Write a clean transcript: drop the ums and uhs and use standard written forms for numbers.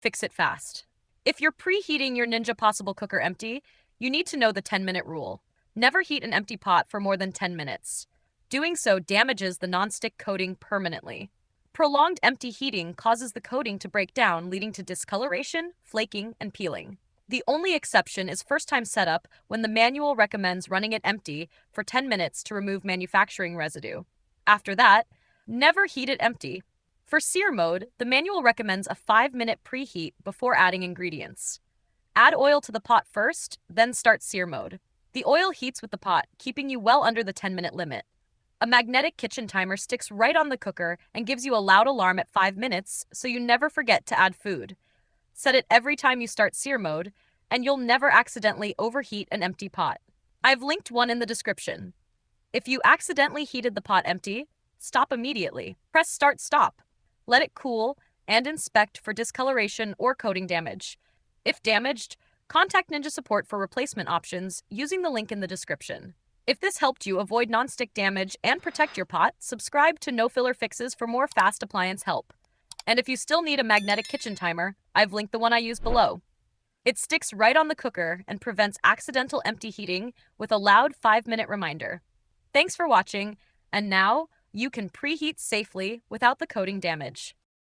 fix it fast. If you're preheating your Ninja PossibleCooker empty, you need to know the 10-minute rule. Never heat an empty pot for more than 10 minutes. Doing so damages the nonstick coating permanently. Prolonged empty heating causes the coating to break down, leading to discoloration, flaking, and peeling. The only exception is first-time setup, when the manual recommends running it empty for 10 minutes to remove manufacturing residue. After that, never heat it empty. For sear mode, the manual recommends a 5-minute preheat before adding ingredients. Add oil to the pot first, then start sear mode. The oil heats with the pot, keeping you well under the 10-minute limit. A magnetic kitchen timer sticks right on the cooker and gives you a loud alarm at 5 minutes, so you never forget to add food. Set it every time you start sear mode, and you'll never accidentally overheat an empty pot. I've linked one in the description. If you accidentally heated the pot empty, stop immediately. Press Start Stop. Let it cool and inspect for discoloration or coating damage. If damaged, contact Ninja Support for replacement options using the link in the description. If this helped you avoid nonstick damage and protect your pot, subscribe to No Filler Fixes for more fast appliance help. And if you still need a magnetic kitchen timer, I've linked the one I use below. It sticks right on the cooker and prevents accidental empty heating with a loud 5-minute reminder. Thanks for watching, and now you can preheat safely without the coating damage.